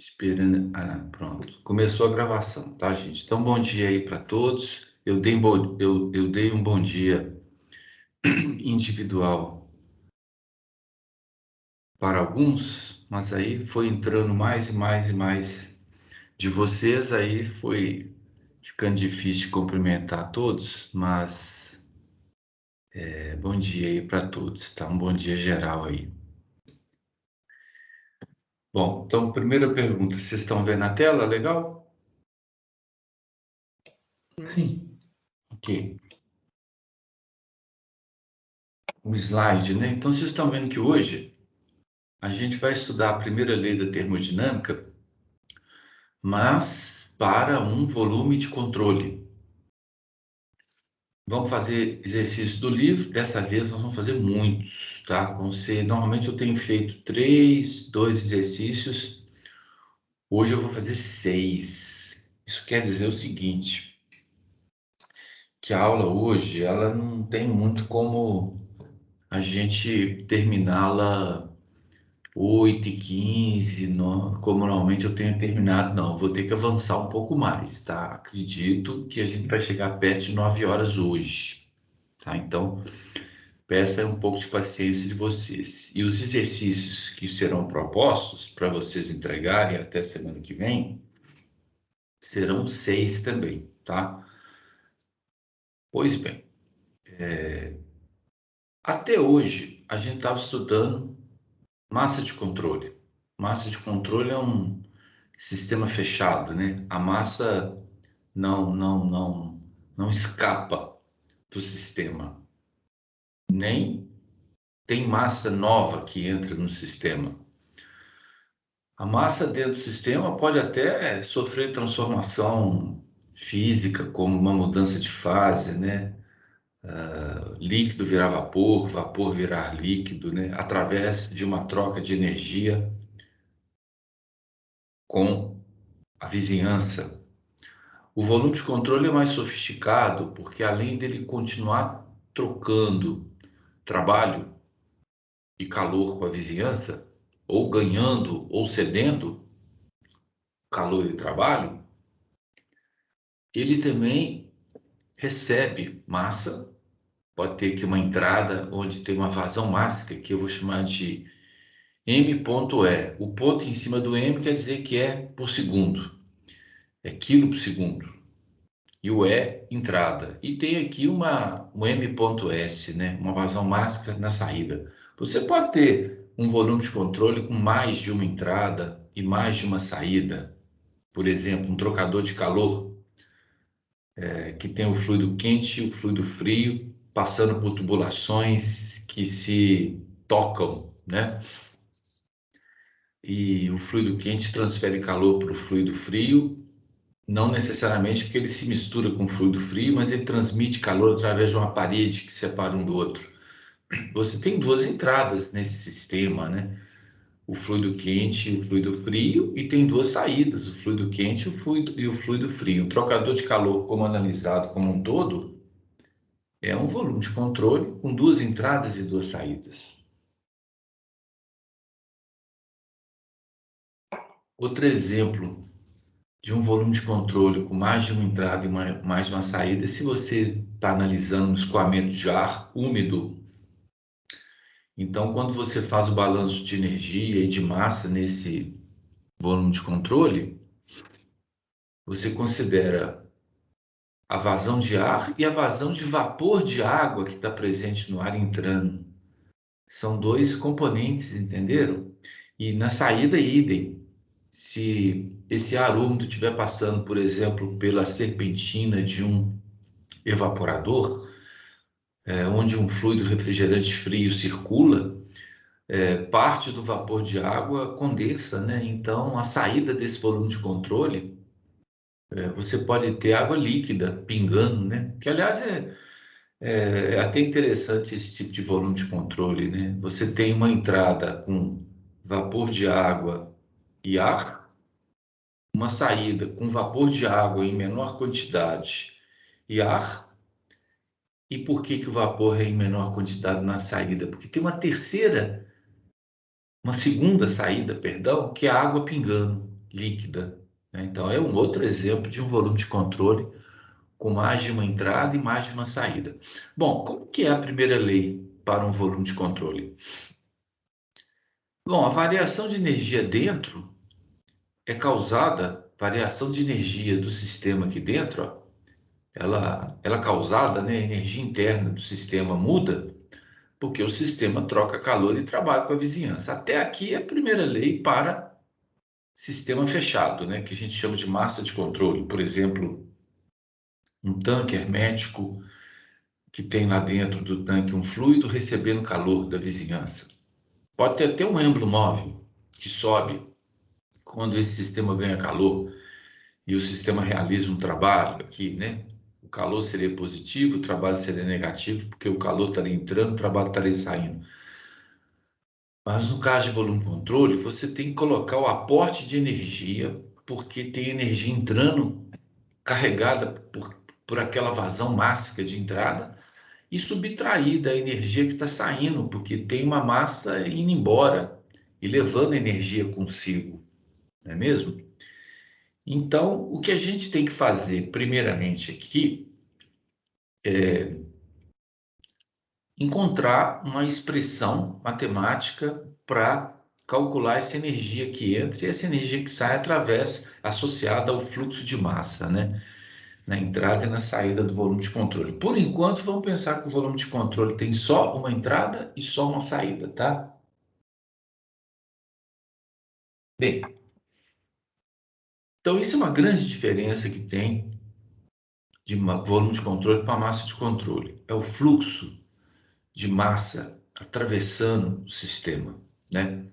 Esperando. Pronto. Começou a gravação, tá, gente? Então, bom dia aí para todos. Eu dei um bom dia individual para alguns, mas aí foi entrando mais e mais e mais de vocês, aí foi ficando difícil de cumprimentar todos, mas bom dia aí para todos, tá? Um bom dia geral aí. Bom, então, primeira pergunta, vocês estão vendo a tela? Legal? Sim. Ok. O slide, né? Então, vocês estão vendo que hoje a gente vai estudar a primeira lei da termodinâmica, mas para um volume de controle. Vamos fazer exercícios do livro. Dessa vez nós vamos fazer muitos, tá? Normalmente eu tenho feito 2 exercícios. Hoje eu vou fazer 6. Isso quer dizer o seguinte, que a aula hoje, ela não tem muito como a gente terminá-la 8h15, como normalmente eu tenho terminado, não. Vou ter que avançar um pouco mais, tá? Acredito que a gente vai chegar perto de 9 horas hoje, tá? Então, peça um pouco de paciência de vocês. E os exercícios que serão propostos para vocês entregarem até semana que vem serão 6 também, tá? Pois bem, até hoje a gente estava estudando massa de controle. Massa de controle é um sistema fechado, né? A massa não escapa do sistema. Nem tem massa nova que entra no sistema. A massa dentro do sistema pode até sofrer transformação física, como uma mudança de fase, né? Líquido virar vapor, vapor virar líquido, né? Através de uma troca de energia com a vizinhança. O volume de controle é mais sofisticado, porque além dele continuar trocando trabalho e calor com a vizinhança, ou ganhando ou cedendo calor e trabalho, ele também recebe massa. Pode ter aqui uma entrada onde tem uma vazão mássica, que eu vou chamar de M.E. O ponto em cima do M quer dizer que é por segundo, é quilo por segundo. E o E, entrada. E tem aqui um M.S, né? Uma vazão mássica na saída. Você pode ter um volume de controle com mais de uma entrada e mais de uma saída. Por exemplo, um trocador de calor, que tem o fluido quente e o fluido frio, passando por tubulações que se tocam, né? E o fluido quente transfere calor para o fluido frio, não necessariamente porque ele se mistura com o fluido frio, mas ele transmite calor através de uma parede que separa um do outro. Você tem 2 entradas nesse sistema, né? O fluido quente e o fluido frio, e tem 2 saídas, o fluido quente e o fluido frio. O trocador de calor, como analisado como um todo, é um volume de controle com 2 entradas e 2 saídas. Outro exemplo de um volume de controle com mais de uma entrada e mais de uma saída, se você está analisando um escoamento de ar úmido. Então, quando você faz o balanço de energia e de massa nesse volume de controle, você considera a vazão de ar e a vazão de vapor de água que está presente no ar entrando. São 2 componentes, entenderam? E na saída, idem. Se esse ar úmido estiver passando, por exemplo, pela serpentina de um evaporador, onde um fluido refrigerante frio circula, parte do vapor de água condensa, né? Então, a saída desse volume de controle, você pode ter água líquida pingando, né? Que, aliás, é até interessante esse tipo de volume de controle, né? Você tem uma entrada com vapor de água e ar, uma saída com vapor de água em menor quantidade e ar. E por que o vapor é em menor quantidade na saída? Porque tem uma segunda saída, perdão, que é a água pingando. líquida, né? Então, é um outro exemplo de um volume de controle com mais de uma entrada e mais de uma saída. Bom, como que é a primeira lei para um volume de controle? Bom, a variação de energia dentro é causada, variação de energia do sistema aqui dentro, ó, ela é causada, né, a energia interna do sistema muda, porque o sistema troca calor e trabalha com a vizinhança. Até aqui é a primeira lei para sistema fechado, né, que a gente chama de massa de controle. Por exemplo, um tanque hermético que tem lá dentro do tanque um fluido recebendo calor da vizinhança. Pode ter até um êmbolo móvel que sobe quando esse sistema ganha calor e o sistema realiza um trabalho aqui, né? O calor seria positivo, o trabalho seria negativo, porque o calor estaria entrando, o trabalho estaria saindo. Mas no caso de volume controle, você tem que colocar o aporte de energia, porque tem energia entrando carregada por aquela vazão máxima de entrada, e subtrair da energia que está saindo, porque tem uma massa indo embora e levando energia consigo, não é mesmo? Então, o que a gente tem que fazer, primeiramente, aqui, é encontrar uma expressão matemática para calcular essa energia que entra e essa energia que sai através, associada ao fluxo de massa, né? Na entrada e na saída do volume de controle. Por enquanto, vamos pensar que o volume de controle tem só uma entrada e só uma saída, tá? Bem, então isso é uma grande diferença que tem de volume de controle para massa de controle. É o fluxo de massa atravessando o sistema, né?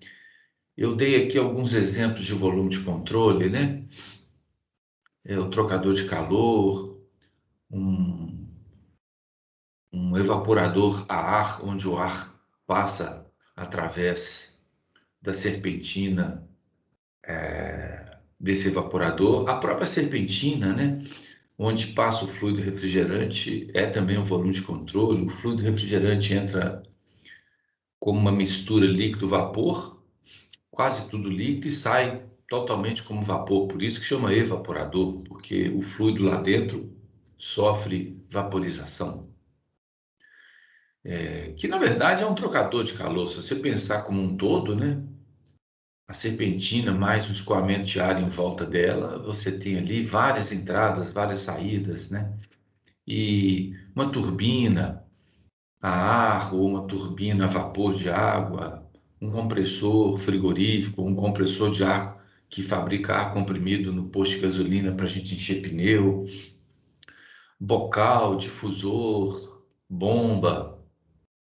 Eu dei aqui alguns exemplos de volume de controle, né? É o trocador de calor, um, um evaporador a ar, onde o ar passa através da serpentina desse evaporador. A própria serpentina, né? Onde passa o fluido refrigerante, é também um volume de controle. O fluido refrigerante entra como uma mistura líquido-vapor, quase tudo líquido, e sai totalmente como vapor. Por isso que chama evaporador, porque o fluido lá dentro sofre vaporização. Que na verdade é um trocador de calor. Se você pensar como um todo, né? A serpentina mais o escoamento de ar em volta dela, você tem ali várias entradas, várias saídas, né? E uma turbina a ar ou uma turbina a vapor de água, um compressor frigorífico, um compressor de ar que fabrica ar comprimido no posto de gasolina para a gente encher pneu, bocal, difusor, bomba,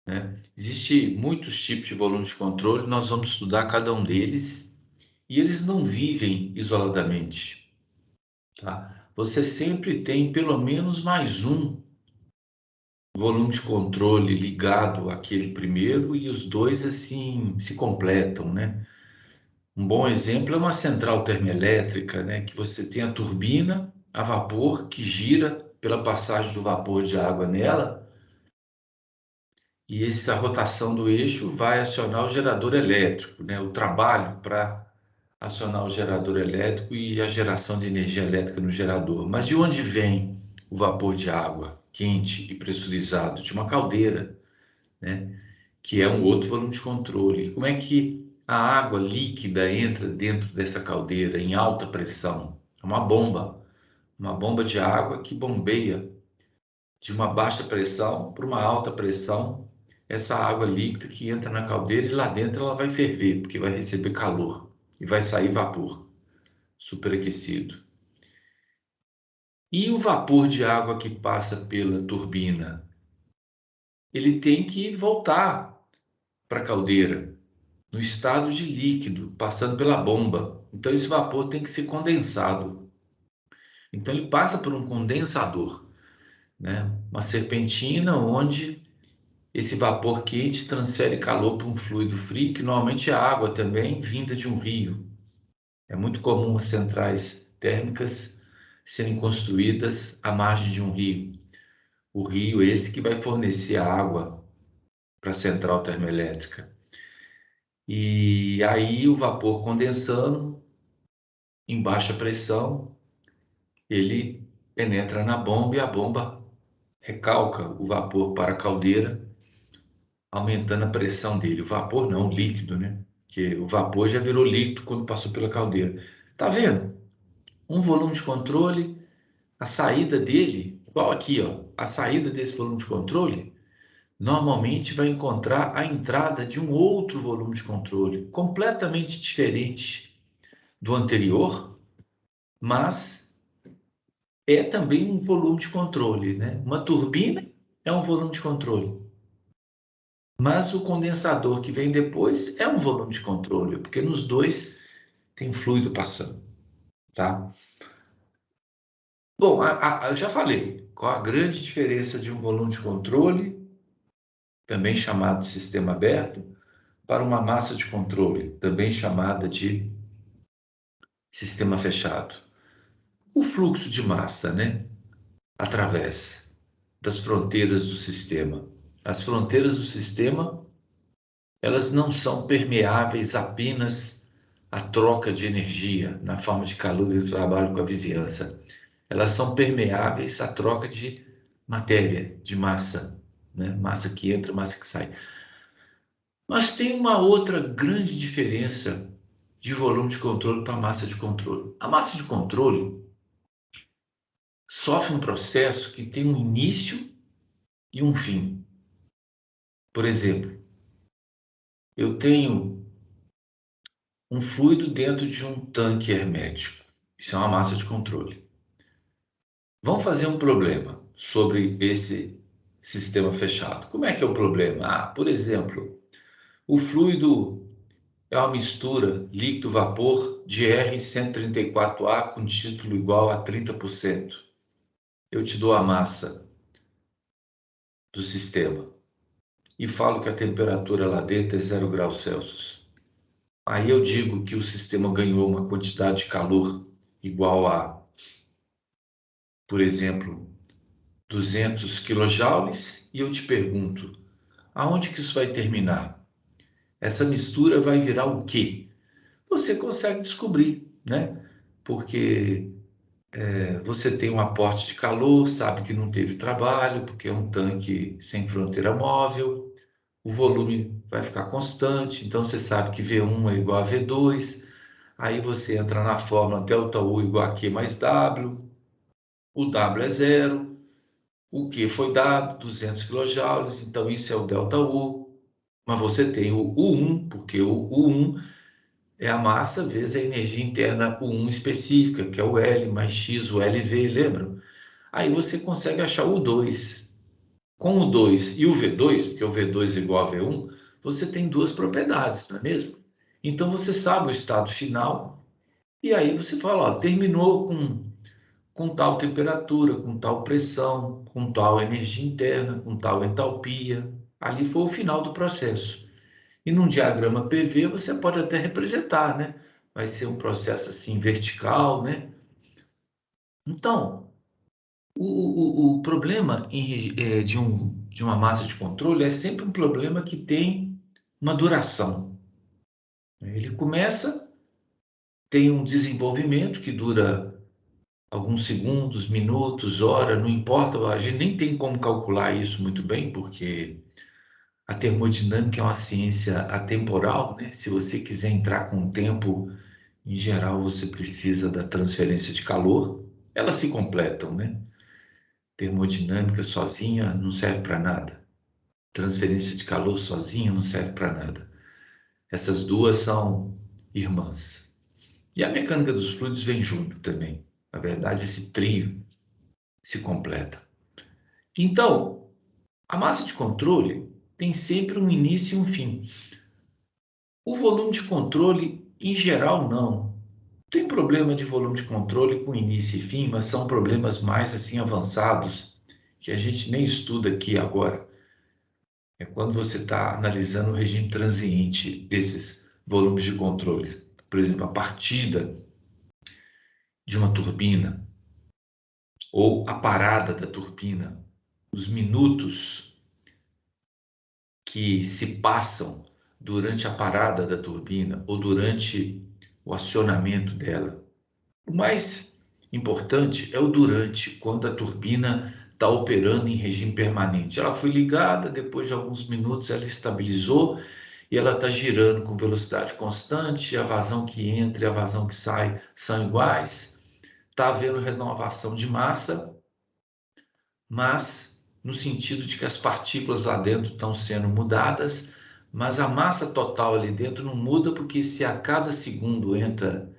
né? Existem muitos tipos de volume de controle, nós vamos estudar cada um deles e eles não vivem isoladamente, tá? Você sempre tem pelo menos mais um volume de controle ligado àquele primeiro e os dois assim se completam, né? Um bom exemplo é uma central termoelétrica, né? Que você tem a turbina a vapor que gira pela passagem do vapor de água nela e essa rotação do eixo vai acionar o gerador elétrico, né? O trabalho para acionar o gerador elétrico e a geração de energia elétrica no gerador. Mas de onde vem o vapor de água quente e pressurizado? De uma caldeira, né? Que é um outro volume de controle. Como é que a água líquida entra dentro dessa caldeira em alta pressão? É uma bomba de água que bombeia de uma baixa pressão para uma alta pressão essa água líquida que entra na caldeira e lá dentro ela vai ferver, porque vai receber calor e vai sair vapor superaquecido. E o vapor de água que passa pela turbina, ele tem que voltar para a caldeira no estado de líquido, passando pela bomba. Então esse vapor tem que ser condensado. Então ele passa por um condensador, né? Uma serpentina onde esse vapor quente transfere calor para um fluido frio, que normalmente é água também, vinda de um rio. É muito comum as centrais térmicas serem construídas à margem de um rio. O rio esse que vai fornecer a água para a central termoelétrica. E aí o vapor condensando em baixa pressão, ele penetra na bomba e a bomba recalca o vapor para a caldeira, aumentando a pressão dele. O vapor não, o líquido, né? Porque o vapor já virou líquido quando passou pela caldeira. Tá vendo? Um volume de controle, a saída dele, igual aqui, ó, a saída desse volume de controle, normalmente vai encontrar a entrada de um outro volume de controle, completamente diferente do anterior, mas é também um volume de controle, né? Uma turbina é um volume de controle, mas o condensador que vem depois é um volume de controle, porque nos dois tem fluido passando, tá? Bom, eu já falei qual a grande diferença de um volume de controle, também chamado de sistema aberto, para uma massa de controle, também chamada de sistema fechado. O fluxo de massa, né, através das fronteiras do sistema. As fronteiras do sistema, elas não são permeáveis apenas à troca de energia na forma de calor e trabalho com a vizinhança. Elas são permeáveis à troca de matéria, de massa, né? Massa que entra, massa que sai. Mas tem uma outra grande diferença de volume de controle para massa de controle. A massa de controle sofre um processo que tem um início e um fim. Por exemplo, eu tenho um fluido dentro de um tanque hermético. Isso é uma massa de controle. Vamos fazer um problema sobre esse sistema fechado. Como é que é o problema? Por exemplo, o fluido é uma mistura líquido-vapor de R134A com título igual a 30%. Eu te dou a massa do sistema e falo que a temperatura lá dentro é 0 graus Celsius. Aí eu digo que o sistema ganhou uma quantidade de calor igual a, por exemplo, 200 quilojoules e eu te pergunto, aonde que isso vai terminar? Essa mistura vai virar o quê? Você consegue descobrir, né? Porque você tem um aporte de calor, sabe que não teve trabalho, porque é um tanque sem fronteira móvel, o volume vai ficar constante, então você sabe que V1 é igual a V2, aí você entra na fórmula ΔU igual a Q mais W, o W é zero, o Q foi dado, 200 kJ, então isso é o ΔU, mas você tem o U1, porque o U1 é a massa vezes a energia interna U1 específica, que é o L mais X, o LV, lembram? Aí você consegue achar o 2. Com o 2 e o V2, porque o V2 é igual a V1, você tem duas propriedades, não é mesmo? Então você sabe o estado final e aí você fala, ó, terminou com tal temperatura, com tal pressão, com tal energia interna, com tal entalpia. Ali foi o final do processo. E num diagrama PV você pode até representar, né? Vai ser um processo assim vertical, né? Então, o problema de uma massa de controle é sempre um problema que tem uma duração. Ele começa, tem um desenvolvimento que dura alguns segundos, minutos, hora, não importa, a gente nem tem como calcular isso muito bem, porque a termodinâmica é uma ciência atemporal, né? Se você quiser entrar com o tempo, em geral, você precisa da transferência de calor, elas se completam, né? Termodinâmica sozinha não serve para nada. Transferência de calor sozinha não serve para nada. Essas duas são irmãs. E a mecânica dos fluidos vem junto também. Na verdade, esse trio se completa. Então, a massa de controle tem sempre um início e um fim. O volume de controle, em geral, não. Tem problema de volume de controle com início e fim, mas são problemas mais assim avançados que a gente nem estuda aqui agora. É quando você está analisando o regime transiente desses volumes de controle. Por exemplo, a partida de uma turbina ou a parada da turbina, os minutos que se passam durante a parada da turbina ou durante o acionamento dela. O mais importante é o durante, quando a turbina está operando em regime permanente. Ela foi ligada, depois de alguns minutos ela estabilizou e ela está girando com velocidade constante, a vazão que entra e a vazão que sai são iguais. Está havendo renovação de massa, mas no sentido de que as partículas lá dentro estão sendo mudadas, mas a massa total ali dentro não muda, porque se a cada segundo entra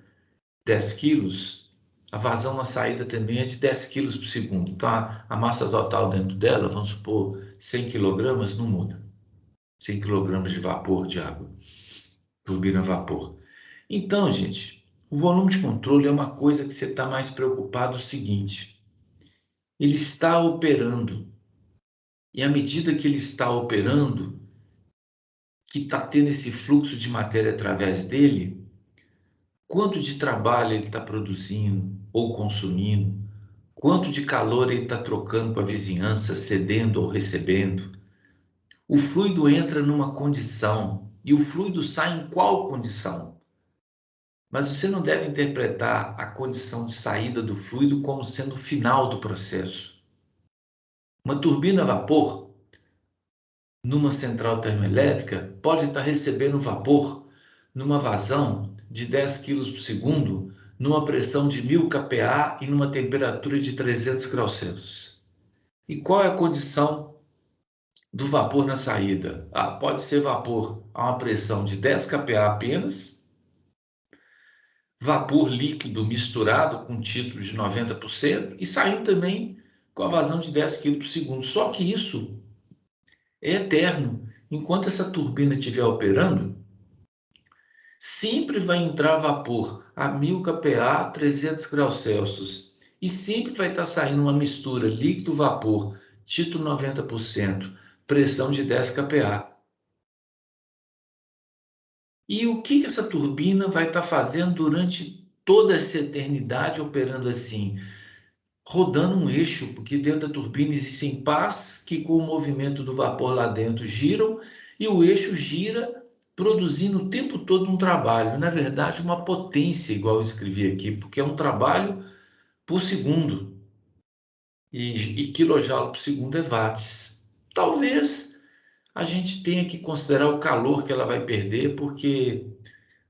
10 quilos, a vazão na saída também é de 10 quilos por segundo. Então, a massa total dentro dela, vamos supor, 100 quilogramas, não muda. 100 quilogramas de vapor de água, turbina a vapor. Então, gente, o volume de controle é uma coisa que você está mais preocupado o seguinte, ele está operando, e à medida que ele está operando, que está tendo esse fluxo de matéria através dele, quanto de trabalho ele está produzindo ou consumindo, quanto de calor ele está trocando com a vizinhança, cedendo ou recebendo. O fluido entra numa condição e o fluido sai em qual condição? Mas você não deve interpretar a condição de saída do fluido como sendo o final do processo. Uma turbina a vapor, numa central termoelétrica, pode estar recebendo vapor numa vazão de 10 kg por segundo, numa pressão de 1000 kPa e numa temperatura de 300 graus Celsius. E qual é a condição do vapor na saída? Pode ser vapor a uma pressão de 10 kPa apenas, vapor líquido misturado com título de 90% e saindo também com a vazão de 10 kg por segundo. Só que isso é eterno. Enquanto essa turbina estiver operando, sempre vai entrar vapor a 1000 kPa, 300 graus Celsius. E sempre vai estar saindo uma mistura líquido-vapor, título 90%, pressão de 10 kPa. E o que essa turbina vai estar fazendo durante toda essa eternidade operando assim? Rodando um eixo, porque dentro da turbina existem pás que com o movimento do vapor lá dentro giram e o eixo gira produzindo o tempo todo um trabalho. Na verdade, uma potência, igual eu escrevi aqui, porque é um trabalho por segundo. E quilojoule por segundo é watts. Talvez a gente tenha que considerar o calor que ela vai perder, porque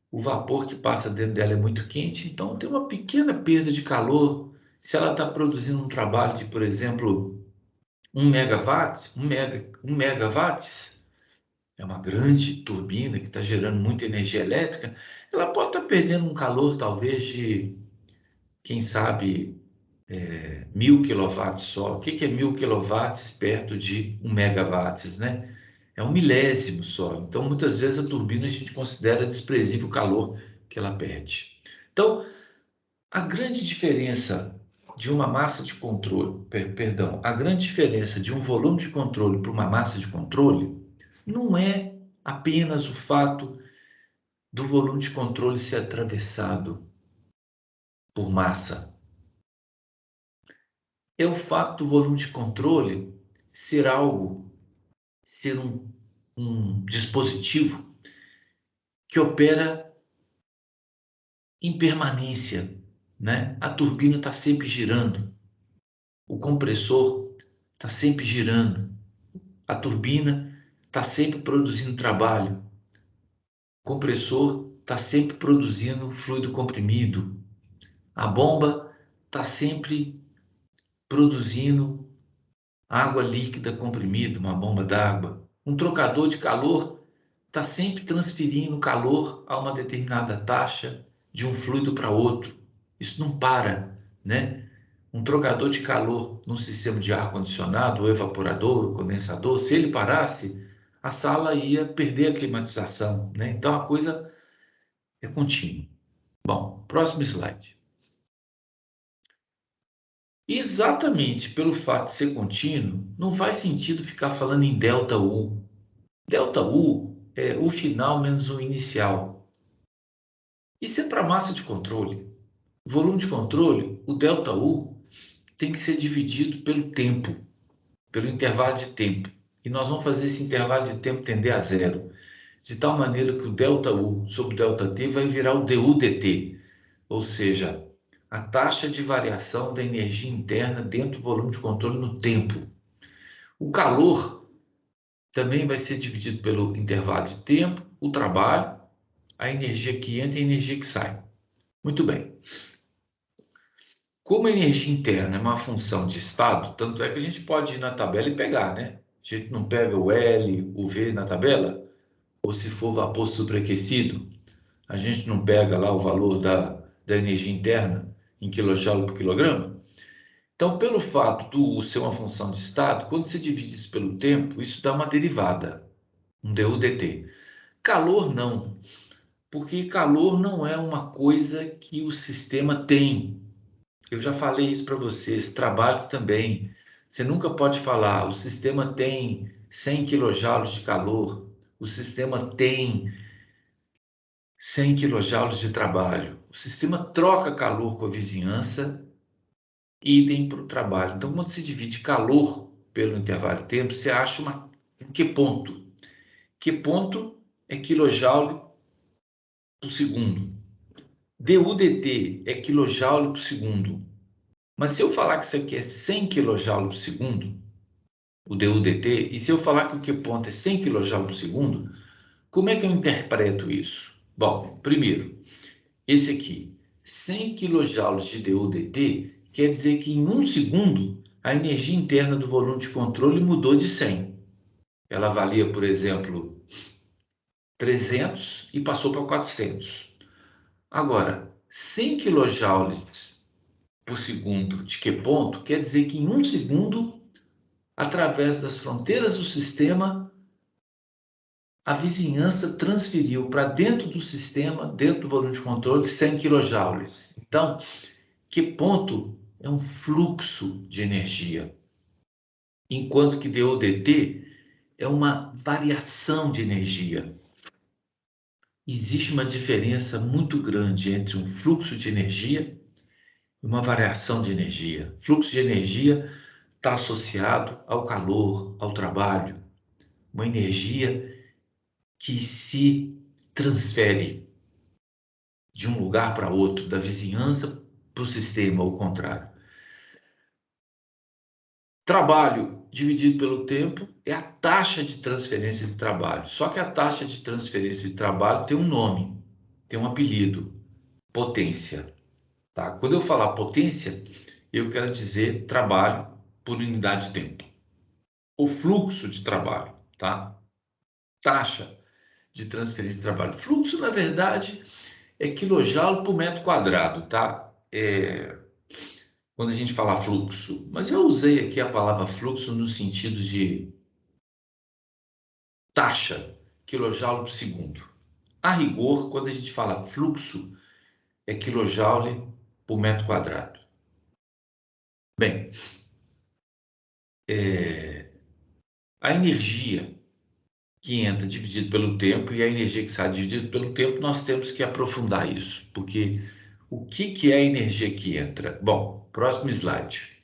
o vapor que passa dentro dela é muito quente, então tem uma pequena perda de calor. Se ela está produzindo um trabalho de, por exemplo, 1 megawatts, 1 megawatts, é uma grande turbina que está gerando muita energia elétrica, ela pode estar perdendo um calor talvez de, quem sabe, 1000 quilowatts só. O que é 1000 quilowatts perto de 1 megawatts, né? É um milésimo só. Então, muitas vezes a turbina a gente considera desprezível o calor que ela perde. Então, a grande diferença de uma massa de controle, perdão, a grande diferença de um volume de controle para uma massa de controle não é apenas o fato do volume de controle ser atravessado por massa. É o fato do volume de controle ser algo, ser um dispositivo que opera em permanência, né? A turbina está sempre girando, o compressor está sempre girando, a turbina está sempre produzindo trabalho, o compressor está sempre produzindo fluido comprimido, a bomba está sempre produzindo água líquida comprimida, uma bomba d'água. Um trocador de calor está sempre transferindo calor a uma determinada taxa de um fluido para outro. Isso não para, né? Um trocador de calor num sistema de ar-condicionado, ou evaporador, ou condensador, se ele parasse, a sala ia perder a climatização, né? Então a coisa é contínua. Bom, próximo slide. Exatamente pelo fato de ser contínuo, não faz sentido ficar falando em ΔU. ΔU é o final menos o inicial. Isso é para massa de controle. Volume de controle, o ΔU tem que ser dividido pelo tempo, pelo intervalo de tempo. E nós vamos fazer esse intervalo de tempo tender a zero, de tal maneira que o ΔU sobre ΔT vai virar o dU/dt, ou seja, a taxa de variação da energia interna dentro do volume de controle no tempo. O calor também vai ser dividido pelo intervalo de tempo, o trabalho, a energia que entra e a energia que sai. Muito bem. Como a energia interna é uma função de estado, tanto é que a gente pode ir na tabela e pegar, né? A gente não pega o L, o V na tabela, ou se for vapor superaquecido, a gente não pega lá o valor da energia interna em kJ por quilograma. Então, pelo fato do U ser uma função de estado, quando se divide isso pelo tempo, isso dá uma derivada, um dU/dt. Calor não, porque calor não é uma coisa que o sistema tem. Eu já falei isso para vocês, trabalho também. Você nunca pode falar, o sistema tem 100 kJ de calor, o sistema tem 100 kJ de trabalho. O sistema troca calor com a vizinhança, idem para o trabalho. Então, quando se divide calor pelo intervalo de tempo, você acha um Q ponto. Q ponto é quilojoule por segundo. dU/dt é quilojoule por segundo. Mas se eu falar que isso aqui é 100 kJ por segundo, o dU/dt, e se eu falar que o Q ponto é 100 kJ por segundo, como é que eu interpreto isso? Bom, primeiro, esse aqui, 100 kJ de dU/dt, quer dizer que em 1 segundo a energia interna do volume de controle mudou de 100. Ela valia, por exemplo, 300 e passou para 400. Agora, 100 kJ por segundo de Q ponto quer dizer que em 1 segundo, através das fronteiras do sistema, a vizinhança transferiu para dentro do sistema, dentro do volume de controle, 100 kJ. Então, Q ponto é um fluxo de energia, enquanto que dU/dt é uma variação de energia. Existe uma diferença muito grande entre um fluxo de energia e uma variação de energia. Fluxo de energia está associado ao calor, ao trabalho, uma energia que se transfere de um lugar para outro, da vizinhança para o sistema, ao contrário. Trabalho dividido pelo tempo é a taxa de transferência de trabalho. Só que a taxa de transferência de trabalho tem um nome, tem um apelido, potência. Tá? Quando eu falar potência, eu quero dizer trabalho por unidade de tempo. O fluxo de trabalho, tá? Taxa de transferência de trabalho. Fluxo, na verdade, é quilojoule por metro quadrado, tá? Quando a gente fala fluxo, mas eu usei aqui a palavra fluxo no sentido de taxa, quilojoule por segundo. A rigor, quando a gente fala fluxo, é quilojoule por metro quadrado. Bem, a energia que entra dividido pelo tempo e a energia que sai dividido pelo tempo, nós temos que aprofundar isso, porque o que é a energia que entra? Bom, próximo slide.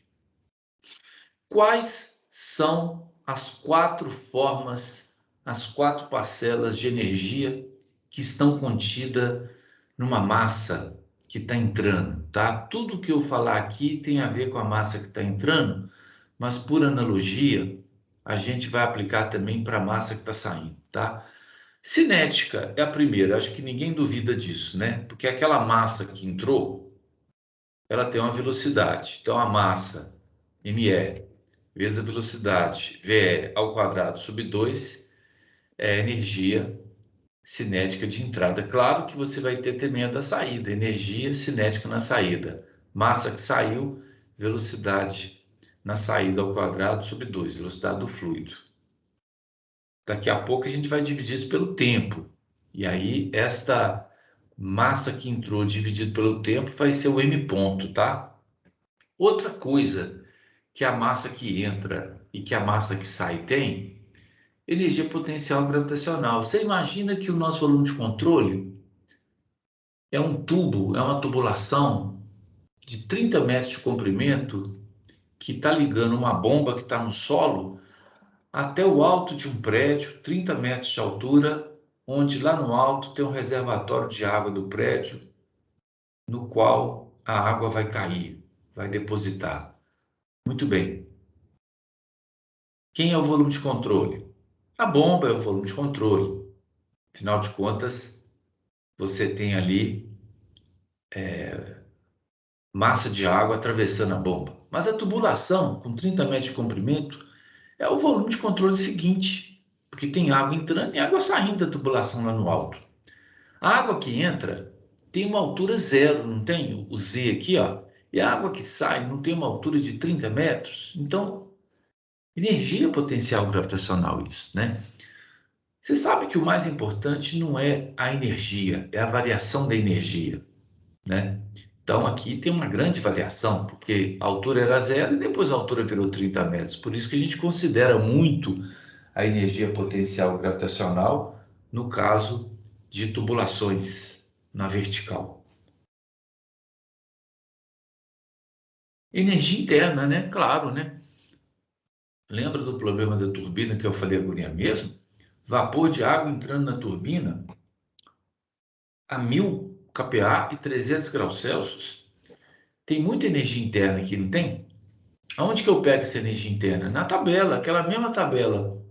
Quais são as 4 formas, as 4 parcelas de energia que estão contidas numa massa que está entrando, tá? Tudo que eu falar aqui tem a ver com a massa que está entrando, mas por analogia, a gente vai aplicar também para a massa que está saindo, tá? Cinética é a primeira, acho que ninguém duvida disso, né? Porque aquela massa que entrou, ela tem uma velocidade. Então, a massa, ME, vezes a velocidade, VE ao quadrado sobre 2, é a energia cinética de entrada. Claro que você vai ter também a da saída, energia cinética na saída. Massa que saiu, velocidade na saída ao quadrado sobre 2, velocidade do fluido. Daqui a pouco a gente vai dividir isso pelo tempo. E aí, esta massa que entrou dividido pelo tempo vai ser o M ponto, tá? Outra coisa que a massa que entra e que a massa que sai tem, energia potencial gravitacional. Você imagina que o nosso volume de controle é um tubo, é uma tubulação de 30 metros de comprimento que está ligando uma bomba que está no solo até o alto de um prédio, 30 metros de altura, onde lá no alto tem um reservatório de água do prédio, no qual a água vai cair, vai depositar. Muito bem. Quem é o volume de controle? A bomba é o volume de controle. Afinal de contas, você tem ali massa de água atravessando a bomba. Mas a tubulação, com 30 metros de comprimento, é o volume de controle seguinte, porque tem água entrando e água saindo da tubulação lá no alto. A água que entra tem uma altura zero, não tem? O Z aqui, ó. E a água que sai não tem uma altura de 30 metros. Então, energia potencial gravitacional isso, né? Você sabe que o mais importante não é a energia, é a variação da energia, né? Então, aqui tem uma grande variação, porque a altura era zero e depois a altura virou 30 metros. Por isso que a gente considera muito a energia potencial gravitacional no caso de tubulações na vertical. Energia interna, né? Claro, né? Lembra do problema da turbina que eu falei agora mesmo? Vapor de água entrando na turbina a 1000 kPa e 300 graus Celsius. Tem muita energia interna aqui, não tem? Aonde que eu pego essa energia interna? Na tabela, aquela mesma tabela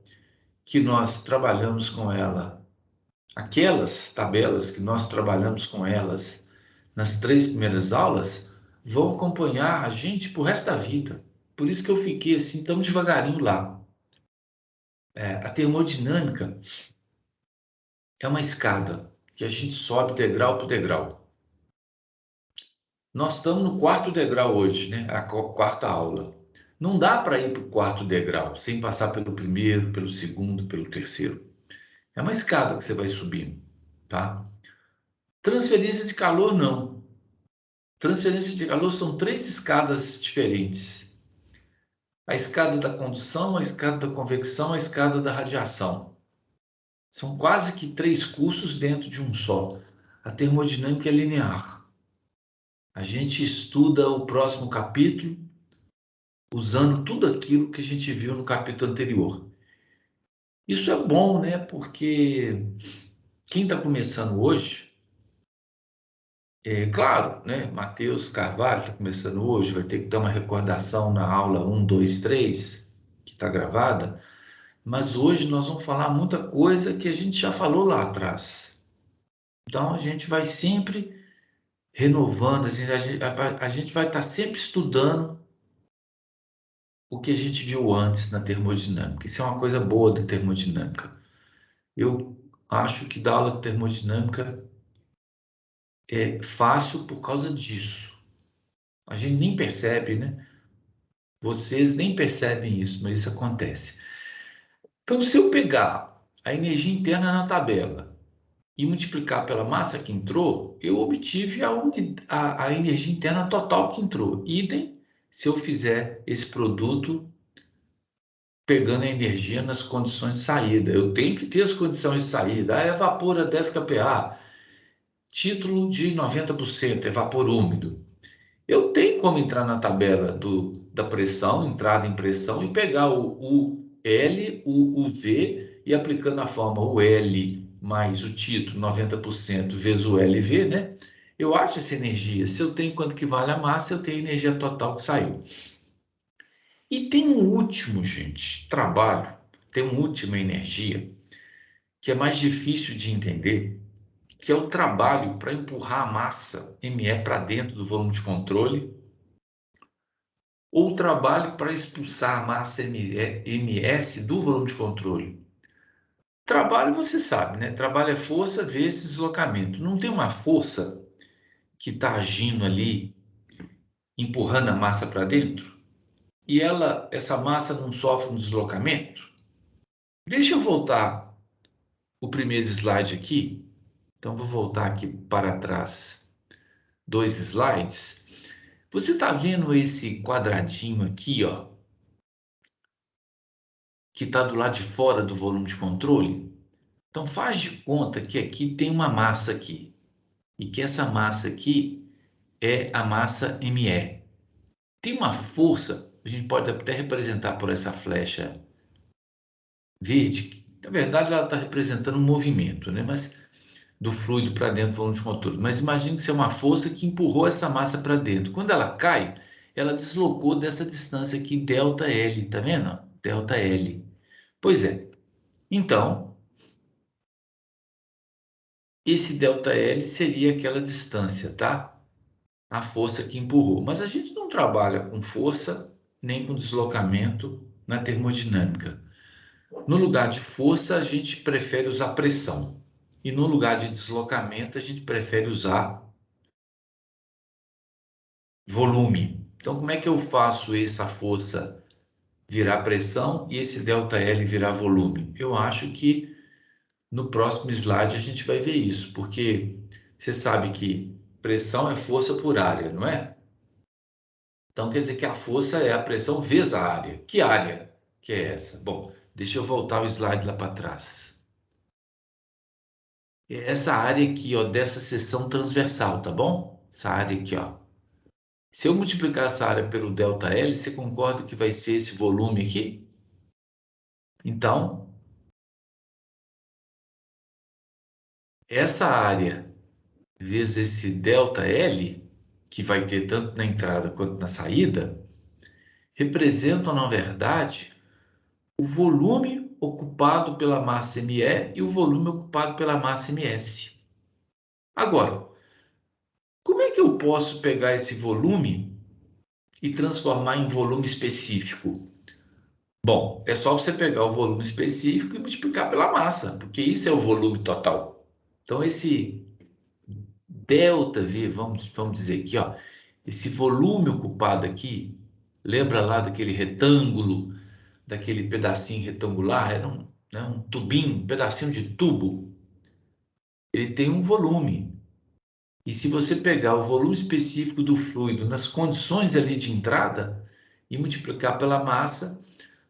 que nós trabalhamos com ela, aquelas tabelas que nós trabalhamos com elas nas 3 primeiras aulas, vão acompanhar a gente pro resto da vida. Por isso que eu fiquei assim tão devagarinho lá. A termodinâmica é uma escada que a gente sobe degrau por degrau. Nós estamos no 4º degrau hoje, né? A 4ª aula. Não dá para ir para o 4º degrau sem passar pelo primeiro, pelo segundo, pelo terceiro. É uma escada que você vai subindo, tá? Transferência de calor, não. Transferência de calor são 3 escadas diferentes. A escada da condução, a escada da convecção, a escada da radiação. São quase que 3 cursos dentro de um só. A termodinâmica é linear. A gente estuda o próximo capítulo usando tudo aquilo que a gente viu no capítulo anterior. Isso é bom, né? Porque quem está começando hoje, claro, né? Matheus Carvalho está começando hoje, vai ter que dar uma recordação na aula 1, 2, 3, que está gravada, mas hoje nós vamos falar muita coisa que a gente já falou lá atrás. Então a gente vai sempre renovando, a gente vai estar sempre estudando o que a gente viu antes na termodinâmica. Isso é uma coisa boa da termodinâmica. Eu acho que dar aula de termodinâmica é fácil por causa disso. A gente nem percebe, né? Vocês nem percebem isso, mas isso acontece. Então, se eu pegar a energia interna na tabela e multiplicar pela massa que entrou, eu obtive a energia interna total que entrou. Idem se eu fizer esse produto pegando a energia nas condições de saída. Eu tenho que ter as condições de saída. É vapor a 10 kPa, título de 90%, é vapor úmido. Eu tenho como entrar na tabela da pressão, entrada em pressão, e pegar o L, o V, e aplicando a fórmula o L mais o título, 90%, vezes o LV, né? Eu acho essa energia. Se eu tenho quanto que vale a massa, eu tenho a energia total que saiu. E tem um último, gente, trabalho, tem uma última energia, que é mais difícil de entender, que é o trabalho para empurrar a massa ME para dentro do volume de controle, ou o trabalho para expulsar a massa MS do volume de controle. Trabalho, você sabe, né? Trabalho é força vezes deslocamento. Não tem uma força que está agindo ali, empurrando a massa para dentro? E essa massa não sofre um deslocamento? Deixa eu voltar o primeiro slide aqui. Então, vou voltar aqui para trás 2 slides. Você está vendo esse quadradinho aqui, ó, que está do lado de fora do volume de controle? Então, faz de conta que aqui tem uma massa aqui. E que essa massa aqui é a massa ME. Tem uma força, a gente pode até representar por essa flecha verde. Na verdade, ela está representando um movimento, né? Mas do fluido para dentro do volume de controle. Mas imagine que isso é uma força que empurrou essa massa para dentro. Quando ela cai, ela deslocou dessa distância aqui, ΔL, tá vendo? ΔL. Pois é. Então, esse ΔL seria aquela distância, tá? A força que empurrou. Mas a gente não trabalha com força nem com deslocamento na termodinâmica. No lugar de força, a gente prefere usar pressão. E no lugar de deslocamento, a gente prefere usar volume. Então, como é que eu faço essa força virar pressão e esse ΔL virar volume? Eu acho que no próximo slide a gente vai ver isso, porque você sabe que pressão é força por área, não é? Então, quer dizer que a força é a pressão vezes a área. Que área que é essa? Bom, deixa eu voltar o slide lá para trás. É essa área aqui, ó, dessa seção transversal, tá bom? Essa área aqui, ó. Se eu multiplicar essa área pelo ΔL, você concorda que vai ser esse volume aqui? Então, essa área vezes esse ΔL, que vai ter tanto na entrada quanto na saída, representam, na verdade, o volume ocupado pela massa ME e o volume ocupado pela massa MS. Agora, como é que eu posso pegar esse volume e transformar em volume específico? Bom, é só você pegar o volume específico e multiplicar pela massa, porque isso é o volume total. Então, esse ΔV, vamos dizer aqui, ó, esse volume ocupado aqui, lembra lá daquele retângulo, daquele pedacinho retangular, era um tubinho, um pedacinho de tubo. Ele tem um volume. E se você pegar o volume específico do fluido nas condições ali de entrada e multiplicar pela massa,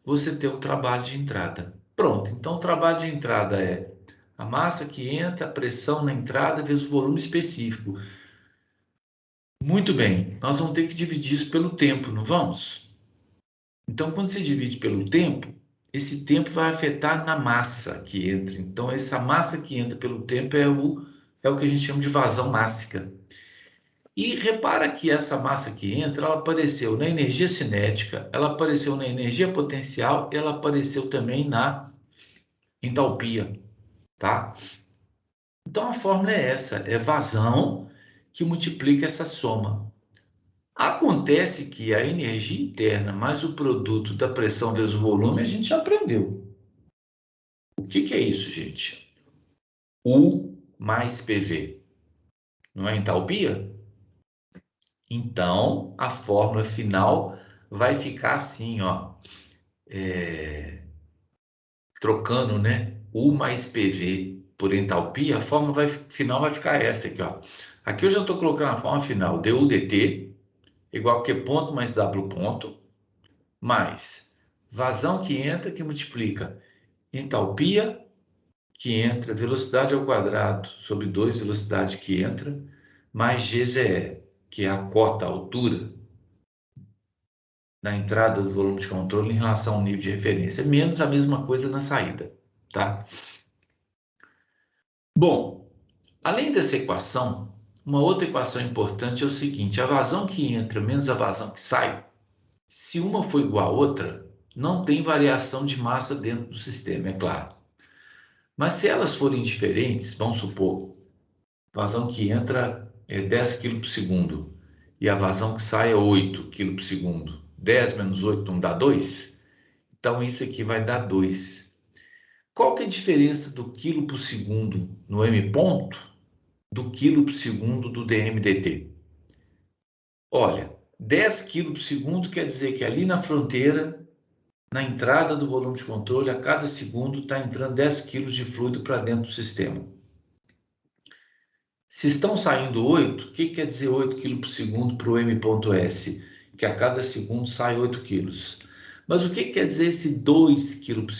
você tem um trabalho de entrada. Pronto, então o trabalho de entrada é a massa que entra, a pressão na entrada vezes o volume específico. Muito bem, nós vamos ter que dividir isso pelo tempo, não vamos? Então, quando se divide pelo tempo, esse tempo vai afetar na massa que entra. Então, essa massa que entra pelo tempo é o que a gente chama de vazão mássica. E repara que essa massa que entra, ela apareceu na energia cinética, ela apareceu na energia potencial, ela apareceu também na entalpia, tá? Então, a fórmula é essa, é vazão que multiplica essa soma. Acontece que a energia interna mais o produto da pressão vezes o volume, a gente já aprendeu. O que é isso, gente? U mais PV. Não é entalpia? Então, a fórmula final vai ficar assim, ó. Trocando, né? U mais PV por entalpia, a fórmula final vai ficar essa aqui, ó. Aqui eu já estou colocando a fórmula final. Du dt igual a Q ponto mais W ponto, mais vazão que entra, que multiplica entalpia que entra, velocidade ao quadrado sobre 2 velocidade que entra, mais GZE, que é a cota, a altura da entrada do volume de controle em relação ao nível de referência, menos a mesma coisa na saída, tá? Bom, além dessa equação, uma outra equação importante é o seguinte, a vazão que entra menos a vazão que sai, se uma for igual a outra, não tem variação de massa dentro do sistema, é claro. Mas se elas forem diferentes, vamos supor, vazão que entra é 10 kg por segundo e a vazão que sai é 8 kg por segundo. 10 menos 8 não dá 2? Então, isso aqui vai dar 2. Qual que é a diferença do quilo por segundo no M ponto do quilo por segundo do dm/dt? Olha, 10 kg por segundo quer dizer que ali na fronteira, na entrada do volume de controle, a cada segundo está entrando 10 kg de fluido para dentro do sistema. Se estão saindo 8, o que quer dizer 8 kg por segundo para o M.S? Que a cada segundo sai 8 kg. Mas o que quer dizer esse 2 kg por